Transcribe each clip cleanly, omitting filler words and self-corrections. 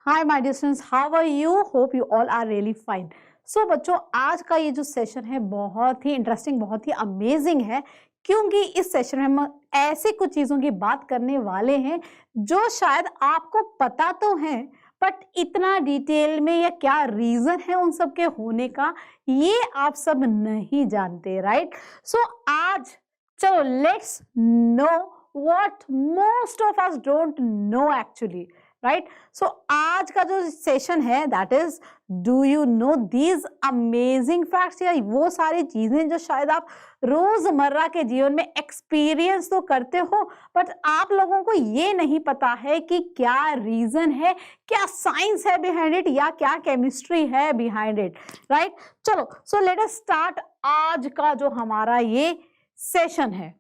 Hi my dear students, how are you? Hope you all are really fine. So बच्चों, आज का ये जो सेशन है बहुत ही इंटरेस्टिंग, बहुत ही अमेजिंग है, क्योंकि इस सेशन में हम ऐसे कुछ चीज़ों की बात करने वाले हैं जो शायद आपको पता तो है, बट इतना डिटेल में या क्या रीज़न है उन सब के होने का, ये आप सब नहीं जानते, राइट? सो आज चलो let's no what most of us don't know actually, right? So आज का जो सेशन है that is, do you know these amazing facts, या वो सारी चीजें जो शायद आप रोजमर्रा के जीवन में एक्सपीरियंस तो करते हो, बट आप लोगों को ये नहीं पता है कि क्या रीजन है, क्या साइंस है बिहाइंड इट, या क्या केमिस्ट्री है बिहाइंड इट, राइट? चलो, सो लेट अस स्टार्ट आज का जो हमारा ये सेशन है।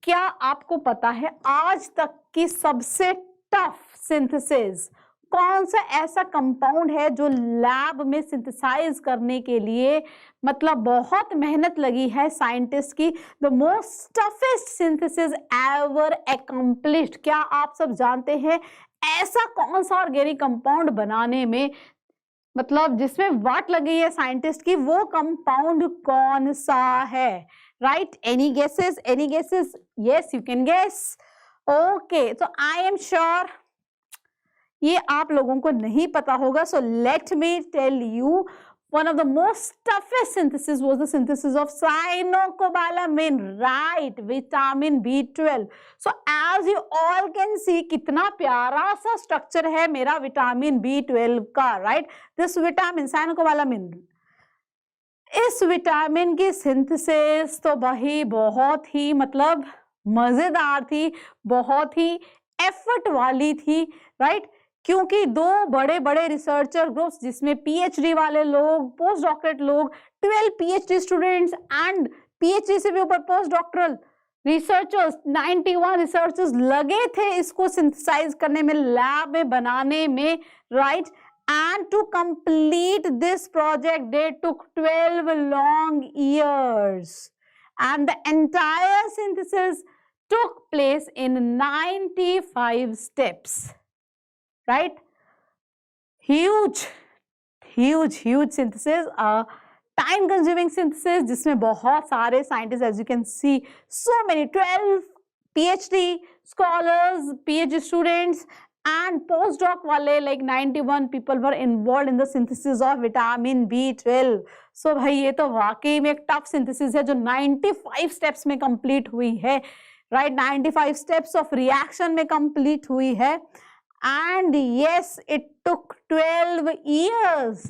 क्या आपको पता है आज तक की सबसे टफ सिंथेसिस कौन सा ऐसा कंपाउंड है जो लैब में सिंथेसाइज करने के लिए मतलब बहुत मेहनत लगी है साइंटिस्ट की? The most toughest synthesis ever accomplished, क्या आप सब जानते हैं ऐसा कौन सा ऑर्गेनिक कंपाउंड बनाने में, मतलब जिसमें वाट लगी है साइंटिस्ट की, वो कंपाउंड कौन सा है? Right? Any guesses? Any guesses? Yes, you can guess. Okay, so I am sure ये आप लोगों को नहीं पता होगा. So let me tell you, one of the most toughest synthesis was the synthesis of cyanocobalamin, right? Vitamin B12. So as you all can see, कितना प्यारा सा स्ट्रक्चर है मेरा विटामिन B12 का, right? This vitamin cyanocobalamin, इस vitamin की synthesis तो भाई बहुत ही मतलब मजेदार थी, बहुत ही एफर्ट वाली थी, राइट? क्योंकि दो बड़े बड़े रिसर्चर ग्रुप्स जिसमें पीएचडी वाले लोग, पोस्ट डॉक्टरेट लोग, 12 पीएचडी स्टूडेंट्स एंड पीएचडी से भी ऊपर पोस्ट डॉक्टरल रिसर्चर्स, 91 रिसर्चर्स लगे थे इसको सिंथेसाइज करने में, लैब में बनाने में, right? And to complete this project, they took 12 long years. And the entire synthesis took place in 95 steps. Right? Huge, huge, huge synthesis. Time-consuming synthesis, जिसमें बहुत सारे scientists, as you can see, so many, 12 PhD scholars, PhD students, and postdoc wale like 91 people were involved in the synthesis of vitamin B12. So भाई ये तो वाकई में एक tough synthesis है जो 95 स्टेप्स में कंप्लीट हुई है, राइट? 95 स्टेप्स ऑफ रिएक्शन में कंप्लीट हुई है, and yes it took 12 years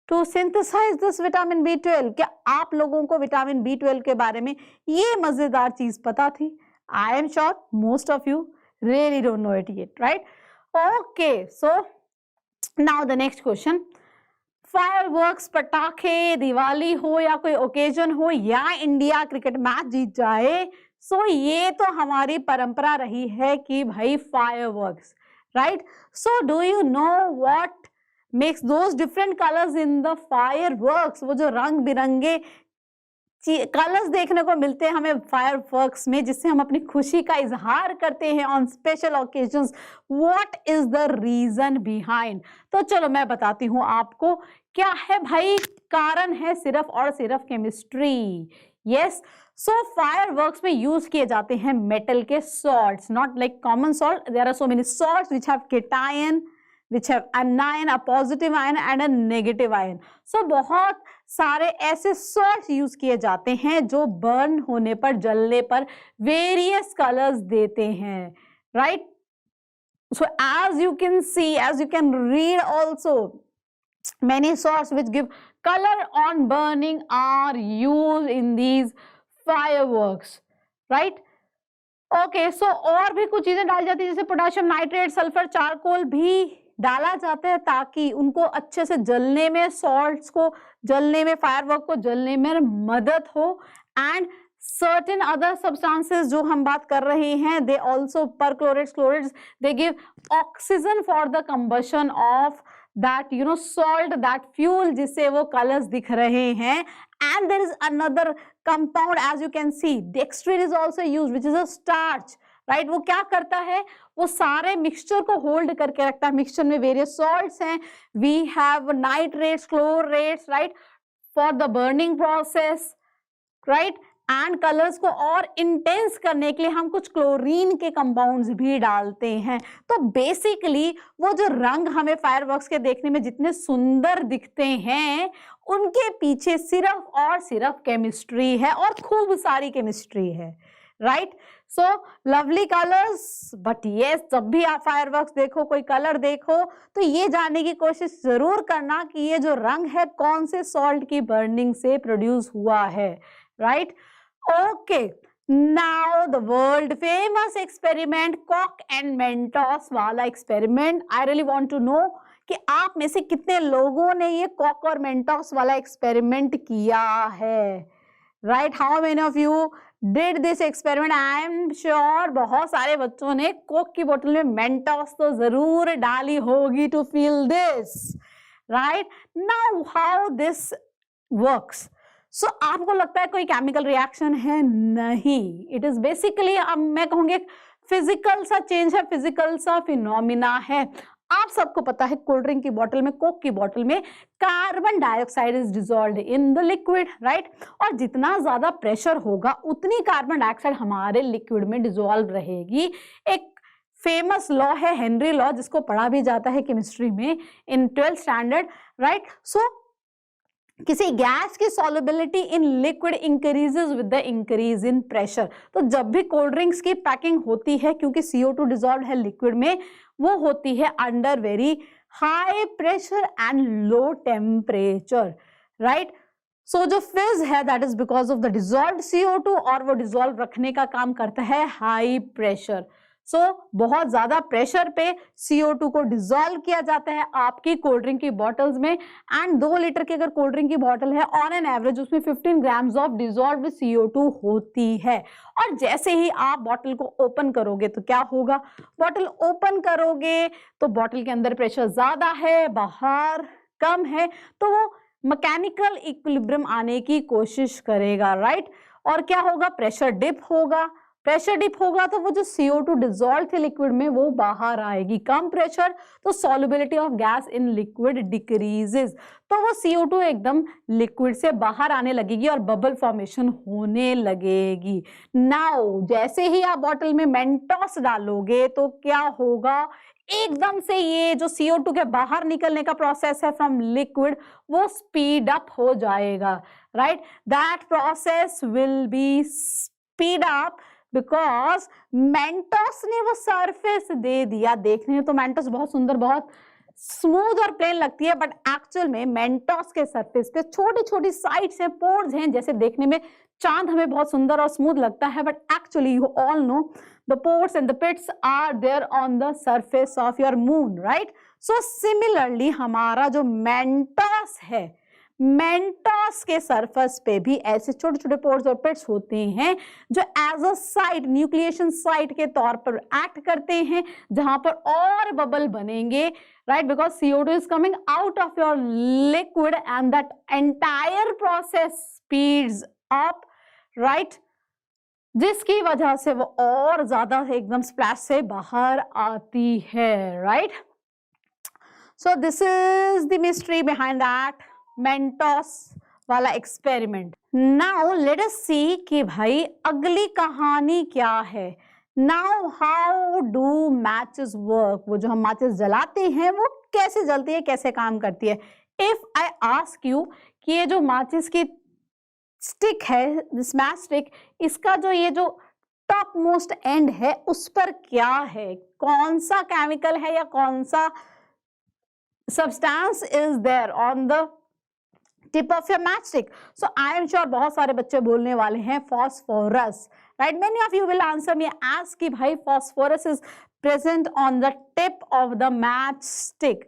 to synthesize this vitamin B12. क्या आप लोगों को विटामिन B12 के बारे में ये मजेदार चीज पता थी? I am sure most of you really don't know it yet, right? Okay, so now the next question. Fireworks, पटाखे, दिवाली हो या कोई ओकेजन हो या इंडिया क्रिकेट मैच जीत जाए, सो ये तो हमारी परंपरा रही है कि भाई fireworks, right? So do you know what makes those different colours in the fireworks? वो जो रंग बिरंगे कलर्स देखने को मिलते हैं हमें फायरवर्क्स में, जिससे हम अपनी खुशी का इजहार करते हैं on special occasions, what is the reason behind? तो चलो मैं बताती हूँ आपको क्या है भाई। कारण है सिर्फ और सिर्फ केमिस्ट्री। यस, सो फायरवर्क्स में यूज किए जाते हैं मेटल के salts, not like common salt. There are so many salts which have cation, which have anion, a positive ion and a negative ion. So बहुत सारे ऐसे salts यूज किए जाते हैं जो बर्न होने पर, जलने पर various colors देते हैं, right? So as you can see, as you can read also, many salts which give color on burning are used in these fireworks, right? Okay, so और भी कुछ चीजें डाली जाती है, जैसे पोटेशियम नाइट्रेट, सल्फर, चारकोल भी डाला जाता है ताकि उनको अच्छे से जलने में, सॉल्ट्स को जलने में, फायरवर्क को जलने में मदद हो. एंड सर्टेन अदर सब्सटेंसेस जो हम बात कर रहे हैं, they also perchlorates, chlorates, they give oxygen for the combustion of that salt, that fuel, जिससे वो कलर्स दिख रहे हैं. And there is another compound, as you can see, dextrin is also used, which is a starch, right. वो क्या करता है, वो सारे मिक्सचर को होल्ड करके रखता है। मिक्सचर में वेरियस सॉल्ट्स हैं, we have nitrates, chlorates, right, for the burning process, right. And colours को और इंटेंस करने के लिए हम कुछ क्लोरीन के कंपाउंड्स भी डालते हैं। तो बेसिकली वो जो रंग हमें फायरवर्क्स के देखने में जितने सुंदर दिखते हैं, उनके पीछे सिर्फ और सिर्फ केमिस्ट्री है, और खूब सारी केमिस्ट्री है, right. So lovely colours, but yes, जब भी आप फायरवर्क्स देखो, कोई कलर देखो, तो ये जानने की कोशिश जरूर करना कि ये जो रंग है कौन से सॉल्ट की बर्निंग से प्रोड्यूस हुआ है, right. Okay, now the world famous experiment, Koch and Mentos वाला experiment. I really want to know कि आप में से कितने लोगों ने ये Koch और Mentos वाला experiment किया है, right? How many of you did this experiment? I am sure बहुत सारे बच्चों ने Coke की बोतल में Mentos तो जरूर डाली होगी to feel this, right? Now how this works? सो आपको लगता है कोई केमिकल रिएक्शन है? नहीं, इट इज बेसिकली, अब मैं कहूंगी फिजिकल सा चेंज है, फिजिकल सा फिनोमिना है। आप सबको पता है कोल्ड ड्रिंक की बोतल में, कोक की बोतल में carbon dioxide is dissolved in the liquid, right. और जितना ज्यादा प्रेशर होगा उतनी कार्बन डाइऑक्साइड हमारे लिक्विड में डिसॉल्व रहेगी। एक फेमस लॉ है हेनरी लॉ, जिसको पढ़ा भी जाता है केमिस्ट्री में इन 12th स्टैंडर्ड, राइट। सो किसी गैस की solubility in liquid increases with the increase in pressure. तो जब भी कोल्ड ड्रिंक्स की पैकिंग होती है, क्योंकि CO2 डिसॉल्व है लिक्विड में, वो होती है under very high pressure and low temperature, right. So जो फिज है that is because of the dissolved CO2, और वो डिसॉल्व रखने का काम करता है हाई प्रेशर। सो बहुत ज्यादा प्रेशर पे CO2 को डिसॉल्व किया जाता है आपकी कोल्ड ड्रिंक की बॉटल्स में। एंड 2 लीटर की अगर कोल्ड ड्रिंक की बॉटल है, ऑन एन एवरेज उसमें 15 ग्राम्स ऑफ डिसॉल्व्ड CO2 होती है। और जैसे ही आप बॉटल को ओपन करोगे तो क्या होगा, बॉटल ओपन करोगे तो बॉटल के अंदर प्रेशर ज्यादा है, बाहर कम है, तो वो मैकेनिकल इक्विलिब्रियम आने की कोशिश करेगा, राइट। और क्या होगा, प्रेशर डिप होगा। प्रेशर डिप होगा तो वो जो CO2 डिसॉल्व थे लिक्विड में वो बाहर आएगी। कम प्रेशर तो solubility of gas in liquid decreases, तो वो CO2 एकदम लिक्विड से बाहर आने लगेगी और बबल फॉर्मेशन होने लगेगी। नाउ जैसे ही आप बॉटल में मेंटोस डालोगे तो क्या होगा, एकदम से ये जो CO2 के बाहर निकलने का प्रोसेस है फ्रॉम लिक्विड, वो स्पीड अप हो जाएगा, right. That process will be speed up because Mentos ने वो सरफेस दे दिया। देखने में तो मेंटोस बहुत सुंदर, बहुत स्मूथ और प्लेन लगती है, बट एक्चुअल में मेंटोस के सरफेस पे छोटी छोटी साइड्स हैं, पोर्स हैं। जैसे देखने में चांद हमें बहुत सुंदर और स्मूथ लगता है, but actually you all know the pores and the pits are there on the surface of your moon, right. So similarly हमारा जो मेंटोस है, मेंटोस के सरफेस पे भी ऐसे छोटे छोटे पोर्स और पिट्स होते हैं जो as a site, nucleation site के तौर पर एक्ट करते हैं, जहां पर और बबल बनेंगे, right, because CO2 is coming out of your liquid and that entire process speeds up, right, जिसकी वजह से वो और ज्यादा एकदम स्प्लैश से बाहर आती है, right. So this is the mystery behind that Mentos वाला एक्सपेरिमेंट। नाउ लेट अस सी कि भाई अगली कहानी क्या है। Now how do matches work, वो जो हम मैचेस जलाते हैं वो कैसे जलती है, कैसे काम करती है। इफ आई आस्क यू कि ये जो माचिस की स्टिक है, दिस मैच स्टिक, इसका जो ये जो टॉप मोस्ट एंड है उस पर क्या है, कौन सा केमिकल है या कौन सा substance is there on the tip of your matchstick. So I am sure बहुत सारे बच्चे बोलने वाले हैं phosphorus, right. Many of you will answer me as कि भाई phosphorus is present on the tip of the matchstick,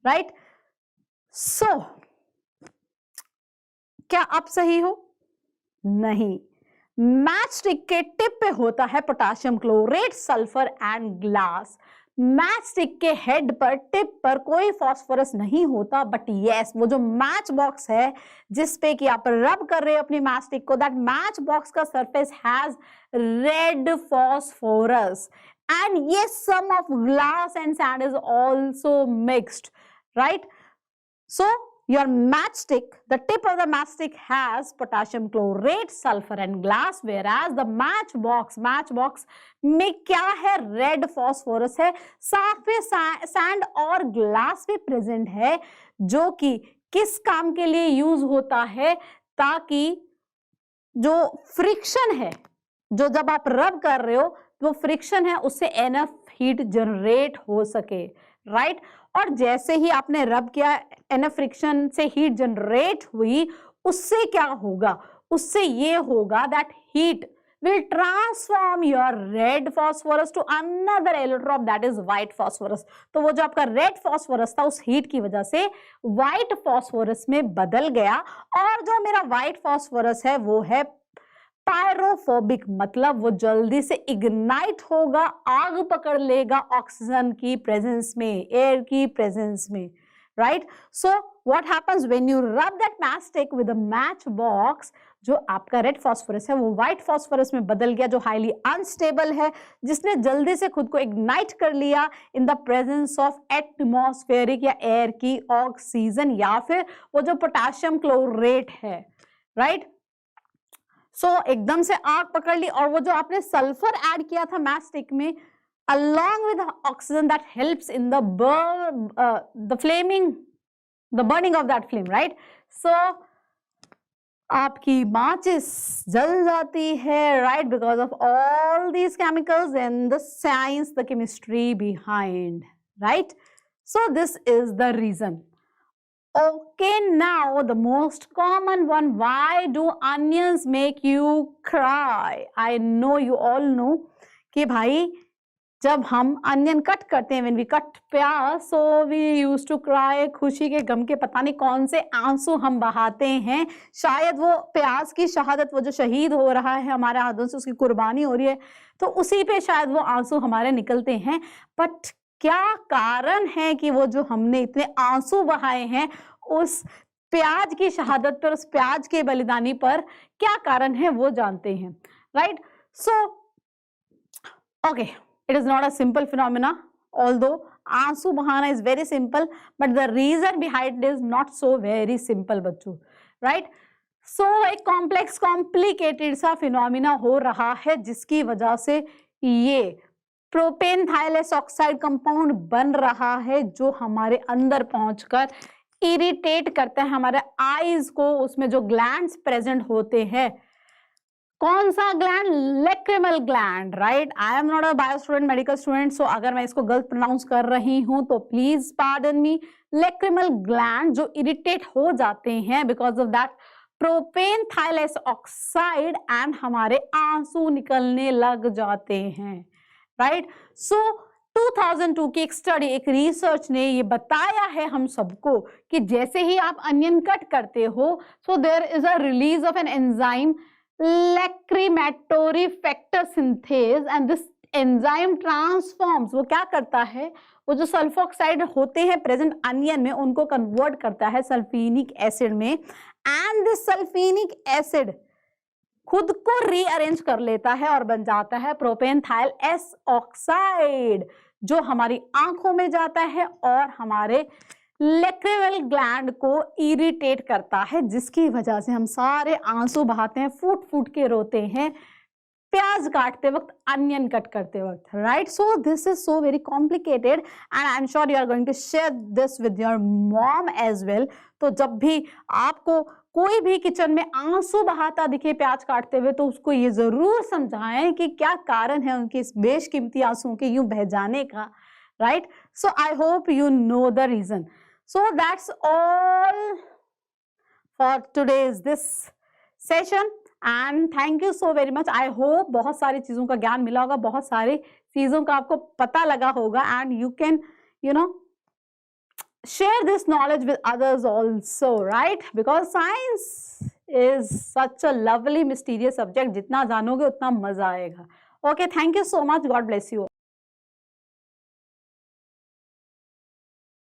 right. So क्या आप सही हो? नहीं, मैच स्टिक के टिप पे होता है potassium chlorate, sulphur and glass. Match stick के हेड पर, टिप पर कोई फास्फोरस नहीं होता, बट यस वो जो मैच बॉक्स है जिसपे कि आप रब कर रहे हो अपनी मैच स्टिक को, दैट मैच बॉक्स का surface has red phosphorus, and ये some of glass and sand is also mixed, right? So your matchstick, the tip of the matchstick has potassium chlorate, sulfur and glass, whereas the matchbox में क्या है? Red phosphorus है, साथ में sand और glass भी present है, जो कि किस काम के लिए यूज होता है? ताकि जो फ्रिक्शन है, जो जब आप रब कर रहे हो वो फ्रिक्शन है, उससे एनफ हीट जनरेट हो सके, राइट? और जैसे ही आपने रब किया, एनफ फ्रिक्शन से हीट जनरेट हुई, उससे क्या होगा? उससे ये होगा that heat will transform your red phosphorus to another allotrope, that is white phosphorus. तो वो जो आपका रेड फॉस्फोरस था उस हीट की वजह से व्हाइट फॉस्फोरस में बदल गया, और जो मेरा व्हाइट फॉस्फोरस है वो है पायरोफोबिक, मतलब वो जल्दी से इग्नाइट होगा, आग पकड़ लेगा ऑक्सीजन की प्रेजेंस में, एयर की प्रेजेंस में, right? So what happens when you rub that matchstick with a match box, जो आपका रेड फॉस्फोरस है वो व्हाइट फॉस्फोरस में बदल गया, जो हाईली अनस्टेबल है, जिसने जल्दी से खुद को इग्नाइट कर लिया in the presence of atmospheric या एयर की ऑक्सीजन, या फिर वो जो पोटेशियम क्लोरेट है, राइट? सो एकदम से आग पकड़ ली, और वो जो आपने सल्फर ऐड किया था मैच स्टिक में along with oxygen that helps in the burning of that flame, right? So आपकी माचिस जल जाती है, right? Because of all these chemicals and the science, the chemistry behind, right? So this is the reason. Okay, now the most common one, why do onions make you cry? I know you all know कि भाई जब हम onion cut करते हैं, when we cut प्याज, so we used to cry, खुशी के गम के पता नहीं कौन से आंसू हम बहाते हैं, शायद वो प्याज की शहादत, वो जो शहीद हो रहा है हमारे हाथों से, उसकी कुर्बानी हो रही है, तो उसी पे शायद वो आंसू हमारे निकलते हैं। बट क्या कारण है कि वो जो हमने इतने आंसू बहाए हैं उस प्याज की शहादत पर, उस प्याज के बलिदानी पर, क्या कारण है वो जानते हैं, right? So okay, it is not a simple phenomena, although आंसू बहाना is very simple, but the reason behind it is not so very simple बच्चों, right? So एक complex complicated सा phenomena हो रहा है, जिसकी वजह से ये प्रोपेन थाइलेस ऑक्साइड कंपाउंड बन रहा है, जो हमारे अंदर पहुंचकर इरिटेट करता है हमारे आईज को। उसमें जो ग्लैंड्स प्रेजेंट होते हैं, कौन सा gland? Lacrimal gland, right? I am not a bio student, medical student, so अगर मैं इसको गलत प्रोनाउंस कर रही हूं तो please pardon me. Lacrimal gland जो इरिटेट हो जाते हैं because of that propanethial oxide, and हमारे आंसू निकलने लग जाते हैं, राइट? सो 2002 की एक स्टडी, एक रिसर्च ने ये बताया है हम सबको कि जैसे ही आप अनियन कट करते हो, so there is a release of an enzyme lacrimatory factor synthase, and this enzyme transforms, वो क्या करता है, वो जो सल्फोक्साइड होते हैं प्रेजेंट अनियन में, उनको कन्वर्ट करता है सल्फीनिक एसिड में, एंड दिस सल्फीनिक एसिड खुद को रीअरेंज कर लेता है और बन जाता है प्रोपेनथाइल एस ऑक्साइड, जो हमारी आंखों में जाता है और हमारे लेक्रिमल ग्लैंड को इरिटेट करता है, जिसकी वजह से हम सारे आंसू बहाते हैं, फूट फूट के रोते हैं प्याज काटते वक्त, अनियन कट करते वक्त, right? So this is so very complicated, and I am sure you are going to share this with your mom as well. तो जब भी आपको कोई भी किचन में आंसू बहाता दिखे प्याज काटते हुए, तो उसको ये जरूर समझाएं कि क्या कारण है उनके इस बेशकीमती आंसुओं के यूं बह जाने का, right? So I hope you know the reason. So that's all for today's this session, and thank you so very much. I hope बहुत सारी चीजों का ज्ञान मिला होगा, बहुत सारी चीजों का आपको पता लगा होगा, and you can, you know, share this knowledge with others also, right? Because science is such a lovely mysterious subject, जितना जानोगे उतना मजा आएगा। Okay, thank you so much. God bless you.